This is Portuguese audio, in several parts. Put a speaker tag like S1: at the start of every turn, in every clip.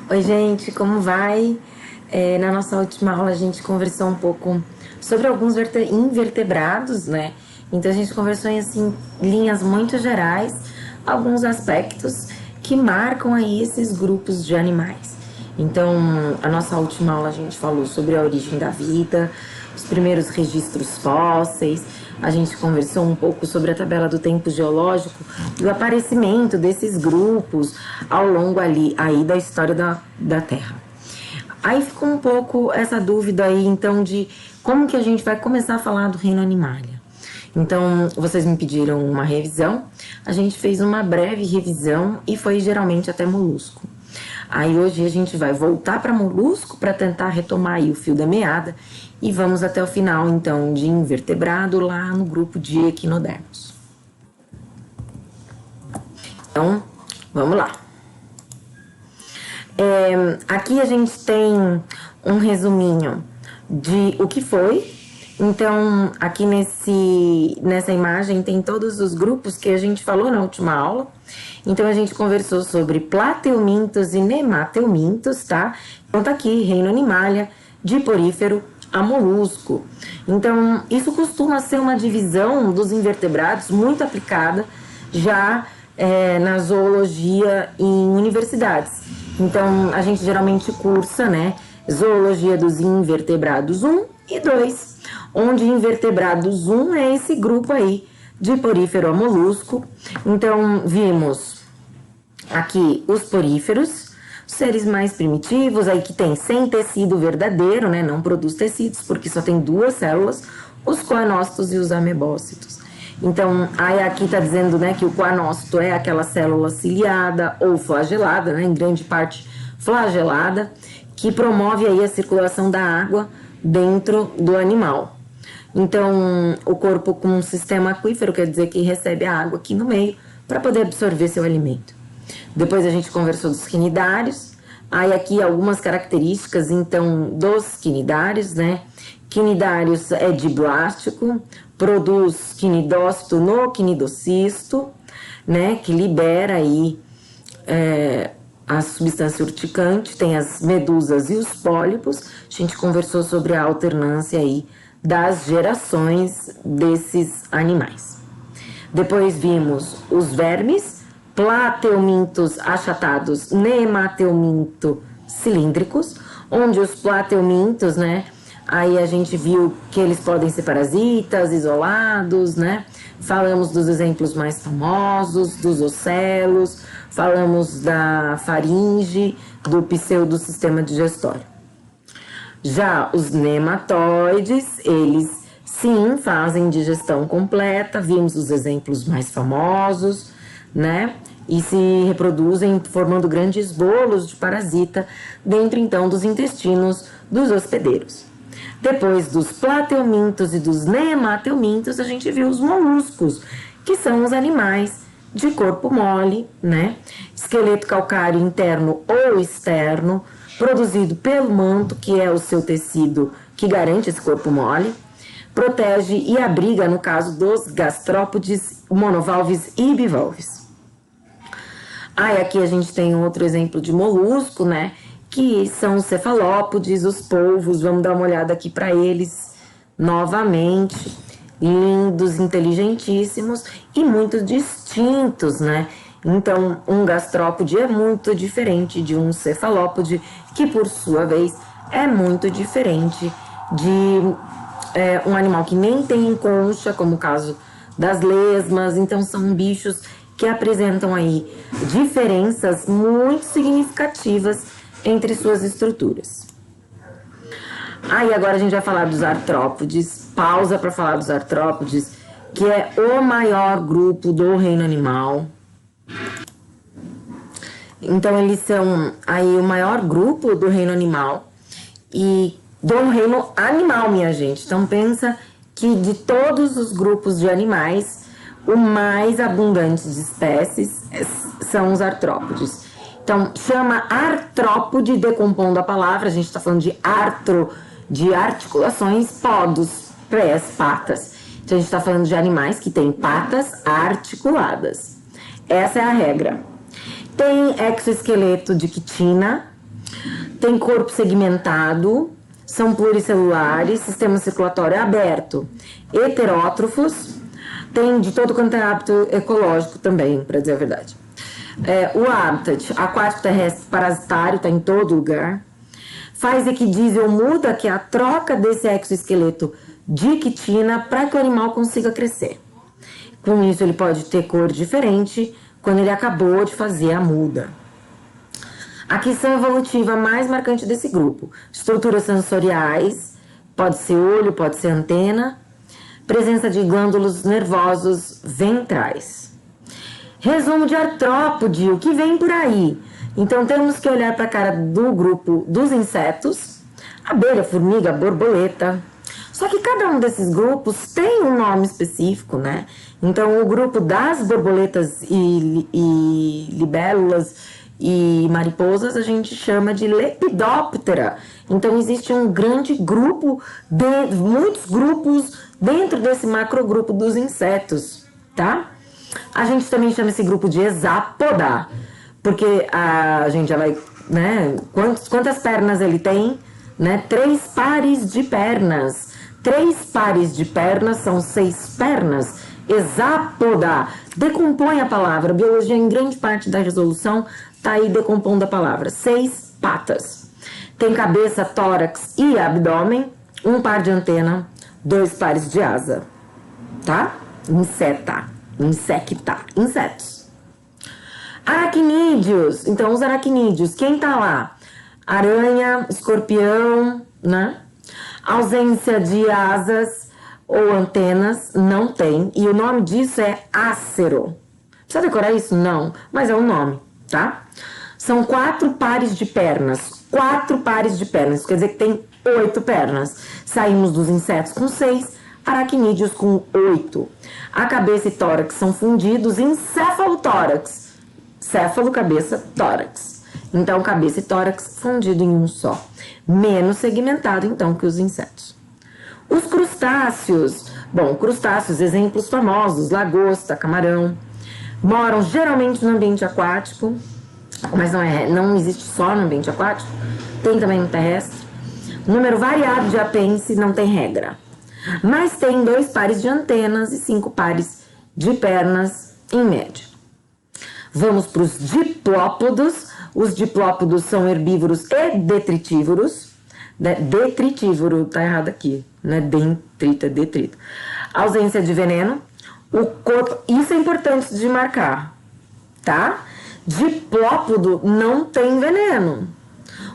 S1: Oi, gente, como vai? Na nossa última aula a gente conversou um pouco sobre alguns invertebrados, né? Então a gente conversou em assim, linhas muito gerais, alguns aspectos que marcam aí esses grupos de animais. Então, a nossa última aula a gente falou sobre a origem da vida, os primeiros registros fósseis, a gente conversou um pouco sobre a tabela do tempo geológico e o aparecimento desses grupos ao longo aí da história da Terra. Aí ficou um pouco essa dúvida aí, então, de como que a gente vai começar a falar do reino animalia. Então, vocês me pediram uma revisão, a gente fez uma breve revisão e foi geralmente até molusco. Aí hoje a gente vai voltar para molusco para tentar retomar aí o fio da meada e vamos até o final, então, de invertebrado lá no grupo de equinodermos. Então, vamos lá. Aqui a gente tem um resuminho de o que foi. Então, aqui nessa imagem tem todos os grupos que a gente falou na última aula. Então, a gente conversou sobre plateumintos e nemateumintos, tá? Então, tá aqui, reino animalia, de porífero a molusco. Então, isso costuma ser uma divisão dos invertebrados muito aplicada já na zoologia em universidades. Então, a gente geralmente cursa, né, zoologia dos invertebrados 1 e 2, onde invertebrados 1 é esse grupo aí, de porífero a molusco. Então, vimos aqui os poríferos, os seres mais primitivos, aí que tem sem tecido verdadeiro, né, não produz tecidos, porque só tem duas células, os coanócitos e os amebócitos. Então, aí aqui tá dizendo, né, que o coanócito é aquela célula ciliada ou flagelada, né, em grande parte flagelada, que promove aí a circulação da água dentro do animal. Então, o corpo com um sistema aquífero quer dizer que recebe a água aqui no meio para poder absorver seu alimento. Depois a gente conversou dos quinidários. Aí aqui algumas características, então, dos quinidários, né? Quinidários é diblástico, produz quinidócito no quinidocisto, né? Que libera aí a substância urticante, tem as medusas e os pólipos. A gente conversou sobre a alternância aí das gerações desses animais. Depois vimos os vermes, plateumintos achatados, nemateuminto cilíndricos, onde os plateumintos, né, aí a gente viu que eles podem ser parasitas, isolados, né? Falamos dos exemplos mais famosos, dos ocelos, falamos da faringe, do pseudosistema digestório. Já os nematóides, eles sim fazem digestão completa, vimos os exemplos mais famosos, né? E se reproduzem formando grandes bolos de parasita dentro então dos intestinos dos hospedeiros. Depois dos plateumintos e dos nemateumintos, a gente viu os moluscos, que são os animais de corpo mole, né? Esqueleto calcário interno ou externo, produzido pelo manto, que é o seu tecido que garante esse corpo mole, protege e abriga, no caso dos gastrópodes, monovalves e bivalves. Aí aqui a gente tem outro exemplo de molusco, né? Que são os cefalópodes, os polvos. Vamos dar uma olhada aqui para eles novamente. Lindos, inteligentíssimos e muito distintos, né? Então, um gastrópode é muito diferente de um cefalópode, que por sua vez é muito diferente de um animal que nem tem concha, como o caso das lesmas. Então, são bichos que apresentam aí diferenças muito significativas entre suas estruturas. Aí agora a gente vai falar dos artrópodes. Pausa para falar dos artrópodes, que é o maior grupo do reino animal. Então, eles são aí o maior grupo do reino animal e do reino animal, minha gente. Então, pensa que de todos os grupos de animais, o mais abundante de espécies são os artrópodes. Então, chama artrópode, decompondo a palavra, a gente está falando de artro, de articulações, podos, pés, patas. Então, a gente está falando de animais que têm patas articuladas. Essa é a regra. Tem exoesqueleto de quitina, tem corpo segmentado, são pluricelulares, sistema circulatório aberto, heterótrofos, tem de todo quanto é hábito ecológico também, para dizer a verdade. O habitat aquático terrestre parasitário está em todo lugar. Faz equidízio, muda que é a troca desse exoesqueleto de quitina para que o animal consiga crescer. Com isso, ele pode ter cor diferente quando ele acabou de fazer a muda. A questão evolutiva mais marcante desse grupo: estruturas sensoriais, pode ser olho, pode ser antena, presença de glândulos nervosos ventrais. Resumo de artrópode, o que vem por aí? Então temos que olhar para a cara do grupo dos insetos, abelha, formiga, borboleta. Só que cada um desses grupos tem um nome específico, né? Então o grupo das borboletas e libélulas e mariposas a gente chama de Lepidoptera. Então existe um grande grupo, muitos grupos dentro desse macrogrupo dos insetos, tá? A gente também chama esse grupo de Hexapoda, porque a gente já vai, né? Quantas pernas ele tem? Né? 3 pares de pernas. 3 pares de pernas são 6 pernas. Hexapoda. Decompõe a palavra. Biologia, em grande parte da resolução, tá aí decompondo a palavra. 6 patas. Tem cabeça, tórax e abdômen. 1 par de antena. 2 pares de asa. Tá? Insetos. Aracnídeos. Então, os aracnídeos, quem tá lá? Aranha, escorpião, né? Ausência de asas ou antenas, não tem. E o nome disso é ácero. Precisa decorar isso? Não. Mas é um nome, tá? São 4 pares de pernas. 4 pares de pernas. Isso quer dizer que tem 8 pernas. Saímos dos insetos com 6, aracnídeos com 8. A cabeça e tórax são fundidos em céfalo-tórax. Céfalo, cabeça, tórax. Então, cabeça e tórax fundido em um só. Menos segmentado, então, que os insetos. Os crustáceos. Bom, crustáceos, exemplos famosos, lagosta, camarão. Moram geralmente no ambiente aquático, mas não existe só no ambiente aquático. Tem também no terrestre. Número variado de apêndice, não tem regra. Mas tem 2 pares de antenas e 5 pares de pernas, em média. Vamos para os diplópodos. Os diplópodos são herbívoros e detritívoros. Detritívoro, tá errado aqui, não é dentrito, é detrito. Ausência de veneno. O corpo, isso é importante de marcar, tá? Diplópodo não tem veneno.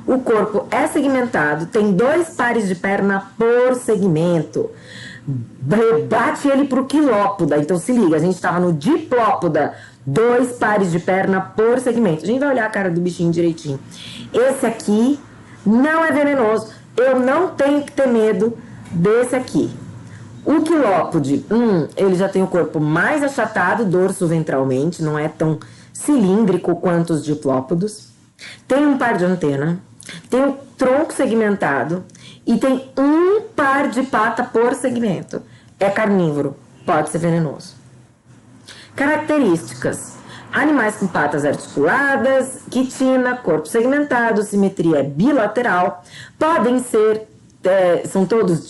S1: O corpo é segmentado, tem 2 pares de perna por segmento. Bate ele pro quilópoda. Então se liga, a gente tava no diplópoda, 2 pares de perna por segmento. A gente vai olhar a cara do bichinho direitinho. Esse aqui não é venenoso. Eu não tenho que ter medo desse aqui. O quilópode, ele já tem o corpo mais achatado dorso ventralmente, não é tão cilíndrico quanto os diplópodos. Tem 1 par de antena, tem o tronco segmentado e tem 1 par de pata por segmento. É carnívoro, pode ser venenoso. Características: animais com patas articuladas, quitina, corpo segmentado, simetria bilateral, podem ser, são todos,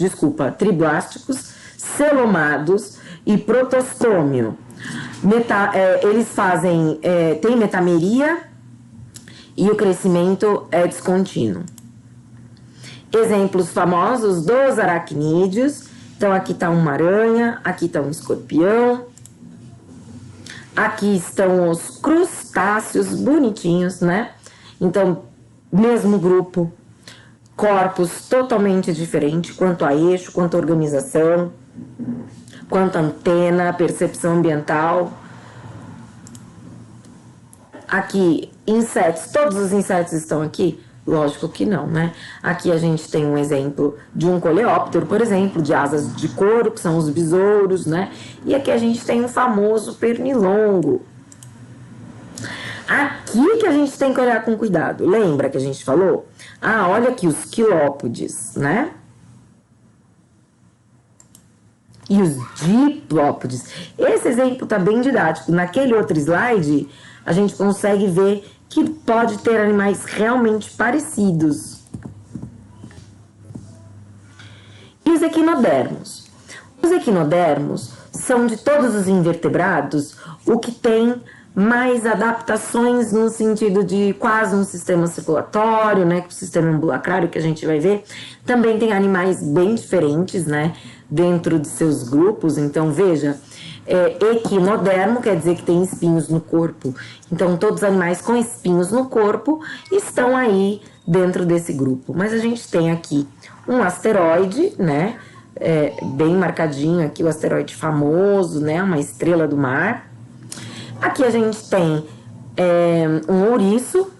S1: triblásticos, celomados e protostômio. Eles fazem, tem metameria e o crescimento é descontínuo. Exemplos famosos dos aracnídeos. Então aqui está uma aranha, aqui está um escorpião. Aqui estão os crustáceos bonitinhos, né? Então, mesmo grupo, corpos totalmente diferentes quanto a eixo, quanto a organização, quanto a antena, percepção ambiental. Aqui, insetos, todos os insetos estão aqui? Lógico que não, né? Aqui a gente tem um exemplo de um coleóptero, por exemplo, de asas de couro, que são os besouros, né? E aqui a gente tem o famoso pernilongo. Aqui que a gente tem que olhar com cuidado. Lembra que a gente falou? Ah, olha aqui os quilópodes, né? E os diplópodes. Esse exemplo tá bem didático. Naquele outro slide, a gente consegue ver que pode ter animais realmente parecidos. E os equinodermos? Os equinodermos são, de todos os invertebrados, o que tem mais adaptações no sentido de quase um sistema circulatório, né, o sistema ambulacrário que a gente vai ver. Também tem animais bem diferentes, né, dentro de seus grupos. Então, veja, equinodermo quer dizer que tem espinhos no corpo. Então, todos os animais com espinhos no corpo estão aí dentro desse grupo. Mas a gente tem aqui um asteroide, né, bem marcadinho aqui, o asteroide famoso, né, uma estrela do mar. Aqui a gente tem um ouriço.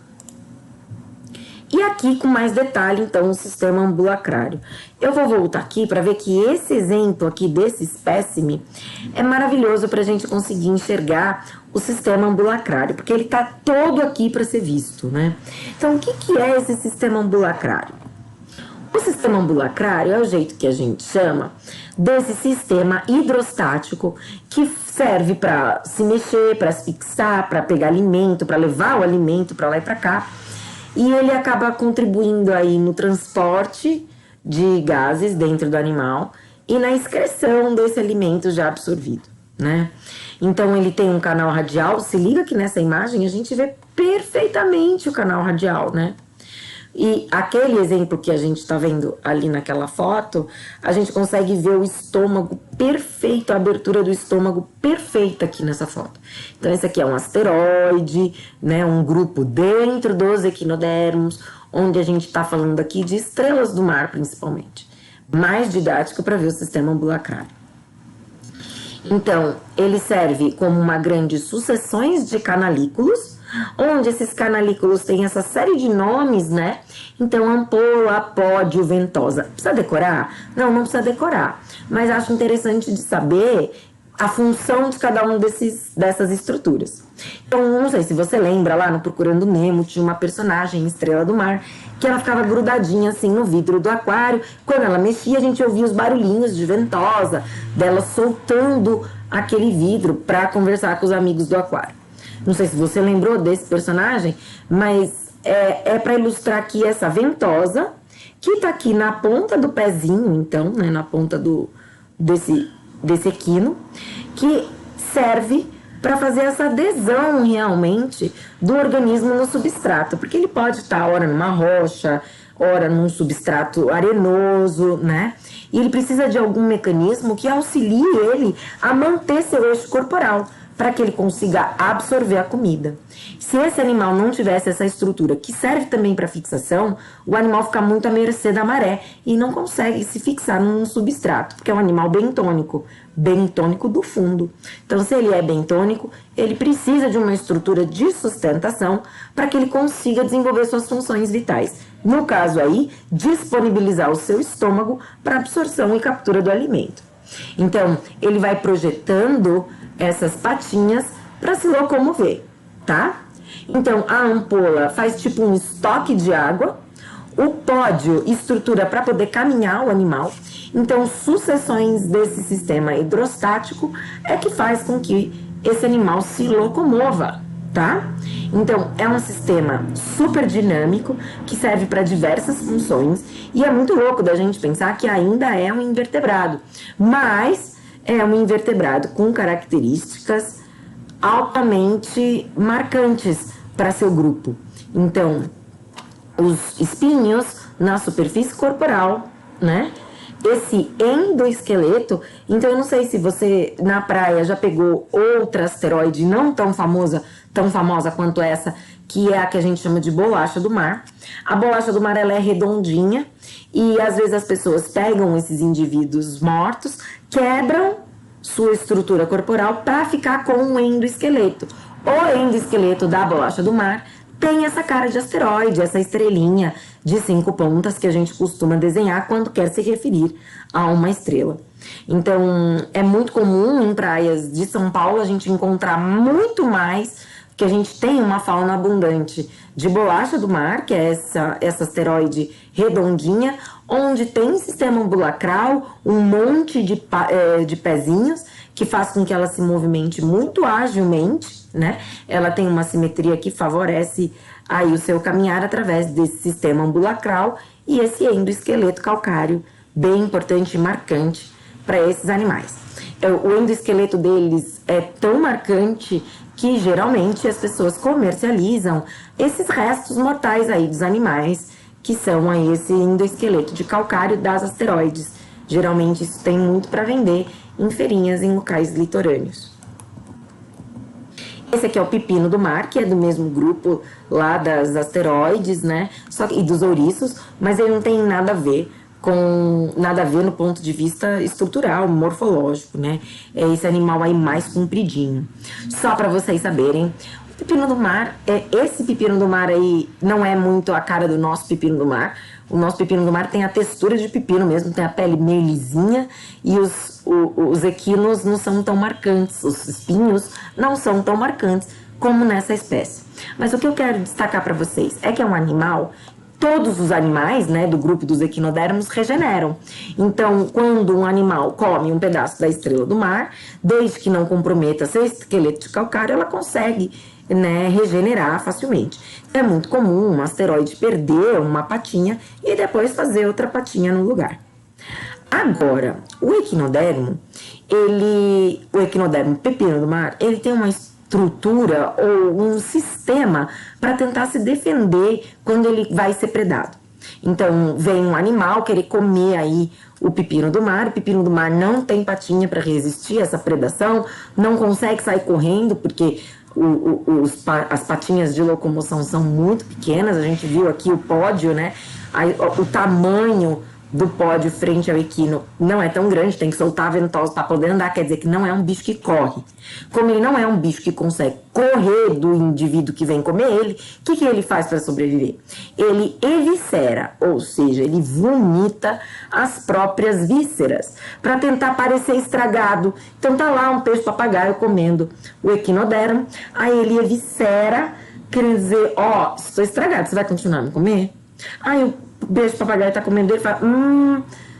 S1: E aqui, com mais detalhe, então, o sistema ambulacrário. Eu vou voltar aqui para ver que esse exemplo aqui desse espécime é maravilhoso para a gente conseguir enxergar o sistema ambulacrário, porque ele está todo aqui para ser visto, né? Então, o que é esse sistema ambulacrário? O sistema ambulacrário é o jeito que a gente chama desse sistema hidrostático que serve para se mexer, para se fixar, para pegar alimento, para levar o alimento para lá e para cá. E ele acaba contribuindo aí no transporte de gases dentro do animal e na excreção desse alimento já absorvido, né? Então, ele tem um canal radial. Se liga que nessa imagem a gente vê perfeitamente o canal radial, né? E aquele exemplo que a gente está vendo ali naquela foto, a gente consegue ver o estômago perfeito, a abertura do estômago perfeita aqui nessa foto. Então, esse aqui é um asteroide, né, um grupo dentro dos equinodermos, onde a gente está falando aqui de estrelas do mar, principalmente. Mais didático para ver o sistema ambulacrário. Então, ele serve como uma grande sucessões de canalículos, onde esses canalículos têm essa série de nomes, né? Então, ampola, pódio, ventosa. Precisa decorar? Não precisa decorar. Mas acho interessante de saber a função de cada um dessas estruturas. Então, não sei se você lembra, lá no Procurando Nemo, tinha uma personagem, Estrela do Mar, que ela ficava grudadinha assim no vidro do aquário. Quando ela mexia, a gente ouvia os barulhinhos de ventosa, dela soltando aquele vidro para conversar com os amigos do aquário. Não sei se você lembrou desse personagem, mas é para ilustrar aqui essa ventosa, que tá aqui na ponta do pezinho, então, né, na ponta desse equino, que serve para fazer essa adesão realmente do organismo no substrato, porque ele pode estar ora numa rocha, ora num substrato arenoso, né? E ele precisa de algum mecanismo que auxilie ele a manter seu eixo corporal, para que ele consiga absorver a comida. Se esse animal não tivesse essa estrutura, que serve também para fixação, o animal fica muito à mercê da maré e não consegue se fixar num substrato, porque é um animal bentônico do fundo. Então, se ele é bentônico, ele precisa de uma estrutura de sustentação para que ele consiga desenvolver suas funções vitais. No caso aí, disponibilizar o seu estômago para absorção e captura do alimento. Então, ele vai projetando essas patinhas para se locomover, tá? Então, a ampola faz tipo um estoque de água, o pódio estrutura para poder caminhar o animal. Então, sucessões desse sistema hidrostático é que faz com que esse animal se locomova, tá? Então, é um sistema super dinâmico que serve para diversas funções e é muito louco da gente pensar que ainda é um invertebrado, mas é um invertebrado com características altamente marcantes para seu grupo. Então, os espinhos na superfície corporal, né? Esse endoesqueleto. Então, eu não sei se você na praia já pegou outra asteroide não tão famosa quanto essa, que é a que a gente chama de bolacha do mar. A bolacha do mar, ela é redondinha e às vezes as pessoas pegam esses indivíduos mortos, quebram sua estrutura corporal para ficar com um endoesqueleto. O endoesqueleto da bolacha do mar tem essa cara de asteroide, essa estrelinha de 5 pontas que a gente costuma desenhar quando quer se referir a uma estrela. Então, é muito comum em praias de São Paulo a gente encontrar muito mais, que a gente tem uma fauna abundante de bolacha do mar, que é essa asteroide redondinha, onde tem sistema ambulacral, um monte de pezinhos que faz com que ela se movimente muito agilmente, né? Ela tem uma simetria que favorece aí o seu caminhar através desse sistema ambulacral e esse endoesqueleto calcáreo, bem importante e marcante para esses animais. O endoesqueleto deles é tão marcante que geralmente as pessoas comercializam esses restos mortais aí dos animais, que são aí esse endoesqueleto de calcário das asteroides. Geralmente isso tem muito para vender em feirinhas em locais litorâneos. Esse aqui é o pepino do mar, que é do mesmo grupo lá das asteroides, né? E dos ouriços, mas ele não tem nada a ver no ponto de vista estrutural, morfológico, né? É esse animal aí mais compridinho. Só para vocês saberem, o pepino do mar, esse pepino do mar aí não é muito a cara do nosso pepino do mar. O nosso pepino do mar tem a textura de pepino mesmo, tem a pele meio lisinha e os equinos não são tão marcantes, os espinhos não são tão marcantes como nessa espécie. Mas o que eu quero destacar para vocês é que é um animal. Todos os animais, né, do grupo dos equinodermos regeneram. Então, quando um animal come um pedaço da estrela do mar, desde que não comprometa seu esqueleto de calcário, ela consegue, né, regenerar facilmente. É muito comum um asteroide perder uma patinha e depois fazer outra patinha no lugar. Agora, o equinodermo pepino do mar, ele tem uma estrutura ou um sistema para tentar se defender quando ele vai ser predado. Então, vem um animal querer comer aí o pepino do mar não tem patinha para resistir a essa predação, não consegue sair correndo porque as patinhas de locomoção são muito pequenas. A gente viu aqui o pódio, né? O tamanho do pódio frente ao equino não é tão grande, tem que soltar a ventosa para poder andar, quer dizer que não é um bicho que corre. Como ele não é um bicho que consegue correr do indivíduo que vem comer ele, o que ele faz para sobreviver? Ele eviscera, ou seja, ele vomita as próprias vísceras para tentar parecer estragado. Então tá lá um peixe-papagaio comendo o equinodermo, aí ele eviscera, querendo dizer, estou estragado, você vai continuar a me comer? Aí o beijo papagaio tá comendo ele e fala,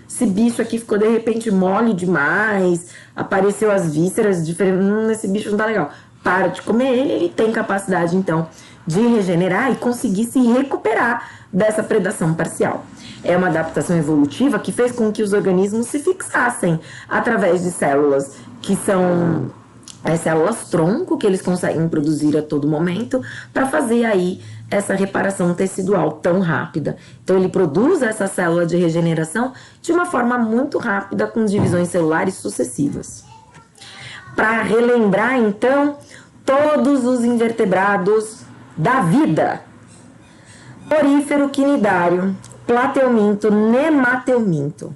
S1: esse bicho aqui ficou de repente mole demais, apareceu as vísceras diferentes, esse bicho não tá legal. Para de comer ele tem capacidade então de regenerar e conseguir se recuperar dessa predação parcial. É uma adaptação evolutiva que fez com que os organismos se fixassem através de células que são as células tronco, que eles conseguem produzir a todo momento para fazer aí essa reparação tecidual tão rápida. Então ele produz essa célula de regeneração de uma forma muito rápida, com divisões celulares sucessivas. Para relembrar então todos os invertebrados da vida: porífero, quinidário, plateuminto, nemateuminto,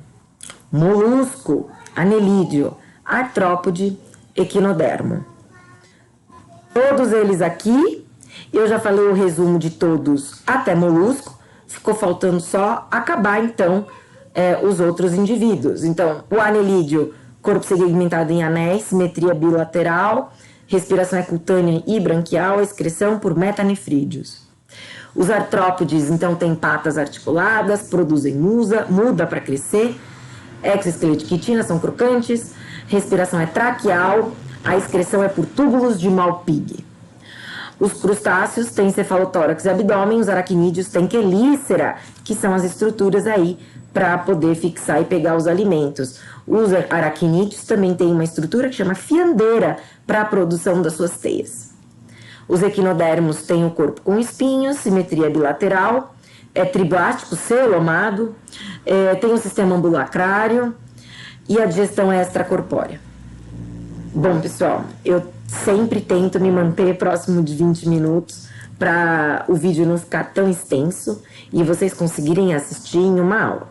S1: molusco, anelídeo, artrópode, equinodermo. Todos eles aqui, eu já falei o resumo de todos até molusco, ficou faltando só acabar então os outros indivíduos. Então, o anelídeo, corpo segmentado em anéis, simetria bilateral, respiração é cutânea e branquial, excreção por metanefrídeos. Os artrópodes, então, têm patas articuladas, produzem muda para crescer, exoesqueleto de quitina, são crocantes, respiração é traqueal, a excreção é por túbulos de Malpighi. Os crustáceos têm cefalotórax e abdômen, os aracnídeos têm quelícera, que são as estruturas aí para poder fixar e pegar os alimentos. Os aracnídeos também têm uma estrutura que chama fiandeira para a produção das suas teias. Os equinodermos têm o corpo com espinhos, simetria bilateral, é tribático, celomado, tem um sistema ambulacrário e a digestão é extracorpórea. Bom, pessoal, eu sempre tento me manter próximo de 20 minutos para o vídeo não ficar tão extenso e vocês conseguirem assistir em uma aula.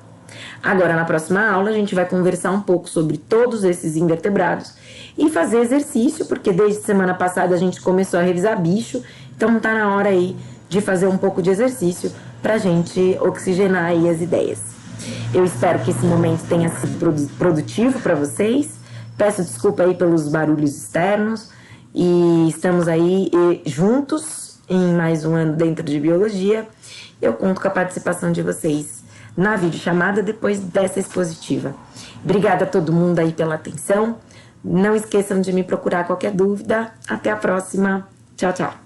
S1: Agora, na próxima aula, a gente vai conversar um pouco sobre todos esses invertebrados e fazer exercício, porque desde semana passada a gente começou a revisar bicho, então tá na hora aí de fazer um pouco de exercício pra gente oxigenar aí as ideias. Eu espero que esse momento tenha sido produtivo para vocês. Peço desculpa aí pelos barulhos externos e estamos aí juntos em mais um ano dentro de biologia. Eu conto com a participação de vocês na videochamada depois dessa expositiva. Obrigada a todo mundo aí pela atenção. Não esqueçam de me procurar qualquer dúvida. Até a próxima. Tchau, tchau.